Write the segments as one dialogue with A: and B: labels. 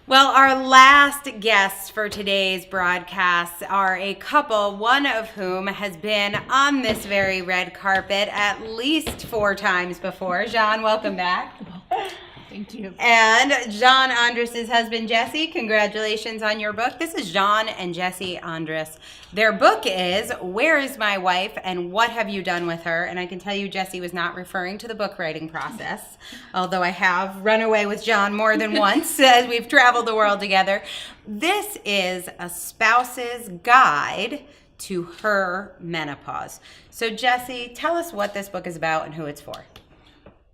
A: Well, our last guests for today's broadcast are a couple, one of whom has been on this very red carpet at least 4 times before. Jeanne, welcome back.
B: Thank you.
A: And Jeanne Andrus' husband, Jesse, congratulations on your book. This is Jeanne and Jesse Andrus. Their book is Where is My Wife and What Have You Done with Her? And I can tell you Jesse was not referring to the book writing process, although I have run away with Jeanne more than once as we've traveled the world together. This is a spouse's guide to her menopause. So Jesse, tell us what this book is about and who it's for.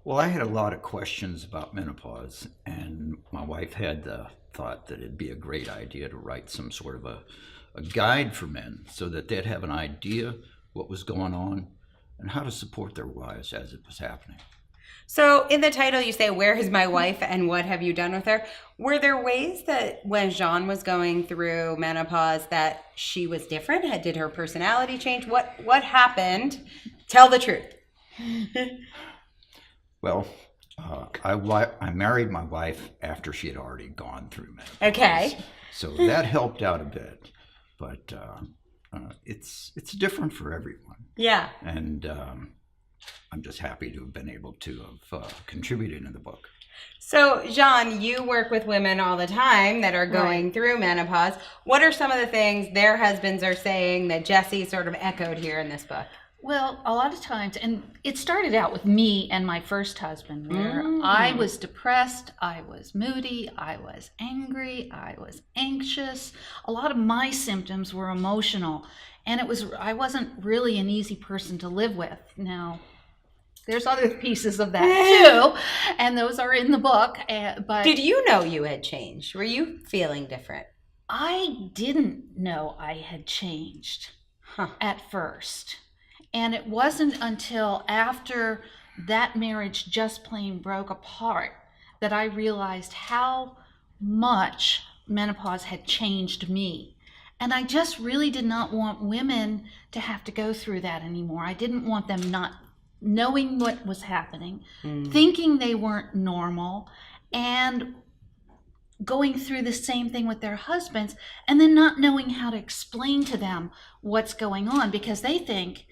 C: Well, I had a lot of questions about menopause, and my wife had the thought that it'd be a great idea to write some sort of a guide for men so that they'd have an idea what was going on and how to support their wives as it was happening.
A: So in the title you say, Where is my wife and what have you done with her? Were there ways that when Jeanne was going through menopause that she was different? Did her personality change? What happened? Tell the truth.
C: Well, I married my wife after she had already gone through menopause.
A: Okay.
C: So that helped out a bit, but it's different for everyone.
A: Yeah.
C: And I'm just happy to have been able to have contributed in the book.
A: So, Jeanne, you work with women all the time that are going through menopause. What are some of the things their husbands are saying that Jesse sort of echoed here in this book?
B: Well, a lot of times, and it started out with me and my first husband, where I was depressed, I was moody, I was angry, I was anxious. A lot of my symptoms were emotional, and I wasn't really an easy person to live with. Now, there's other pieces of that too, and those are in the book. But
A: did you know you had changed? Were you feeling different?
B: I didn't know I had changed at first. And it wasn't until after that marriage just plain broke apart that I realized how much menopause had changed me. And I just really did not want women to have to go through that anymore. I didn't want them not knowing what was happening, thinking they weren't normal, and going through the same thing with their husbands, and then not knowing how to explain to them what's going on, because they think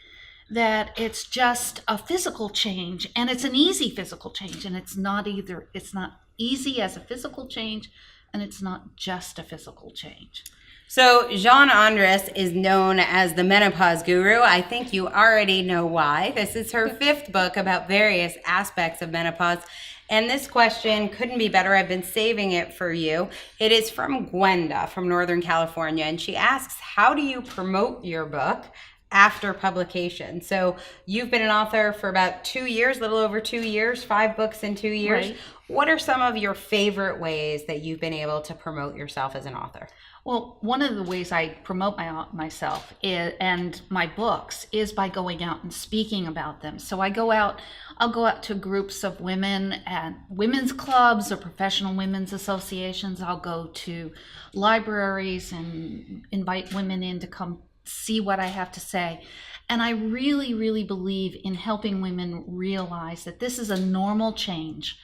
B: that it's just a physical change, and it's an easy physical change, and it's not either. It's not easy as a physical change, and it's not just a physical change.
A: So Jeanne Andrus is known as the menopause guru. I think you already know why. This is her 5th book about various aspects of menopause. And this question couldn't be better. I've been saving it for you. It is from Gwenda from Northern California, and she asks, how do you promote your book after publication? So you've been an author for about 2 years, a little over 2 years, 5 books in 2 years.
B: Right.
A: What are some of your favorite ways that you've been able to promote yourself as an author?
B: Well, one of the ways I promote myself and my books is by going out and speaking about them. So I'll go out to groups of women at women's clubs or professional women's associations. I'll go to libraries and invite women in to come see what I have to say. And I really, really believe in helping women realize that this is a normal change,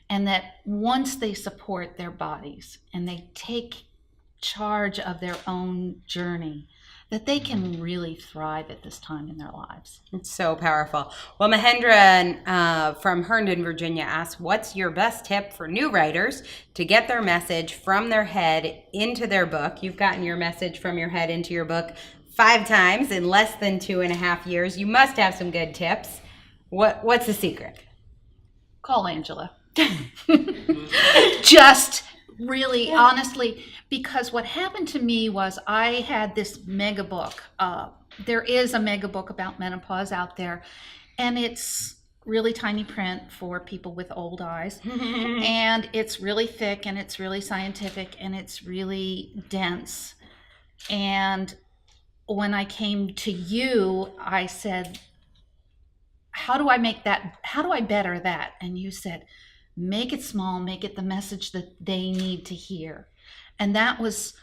B: and that once they support their bodies and they take charge of their own journey, that they can really thrive at this time in their lives.
A: It's so powerful. Well, Mahendra from Herndon, Virginia asks, what's your best tip for new writers to get their message from their head into their book? You've gotten your message from your head into your book 5 times in less than 2.5 years. You must have some good tips. What's the secret?
B: Call Angela. Just really, honestly, because what happened to me was I had this mega book. There is a mega book about menopause out there, and it's really tiny print for people with old eyes. And it's really thick, and it's really scientific, and it's really dense. And when I came to you, I said, how do I better that? And you said, make it small, make it the message that they need to hear. And that was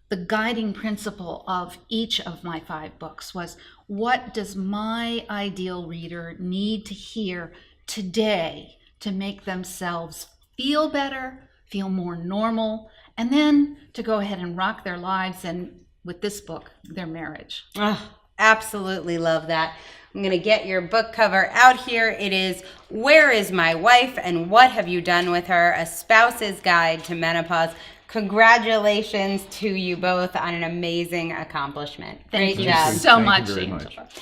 B: the guiding principle of each of my 5 books, was what does my ideal reader need to hear today to make themselves feel better, feel more normal, and then to go ahead and rock their lives and with this book, their marriage.
A: Oh, absolutely love that. I'm going to get your book cover out here. It is Where is My Wife and What Have You Done with Her? A Spouse's Guide to Menopause. Congratulations to you both on an amazing accomplishment.
B: Thank
A: Great
B: you
A: job.
B: so
D: Thank you
B: much,
D: very
B: Angela.
D: much.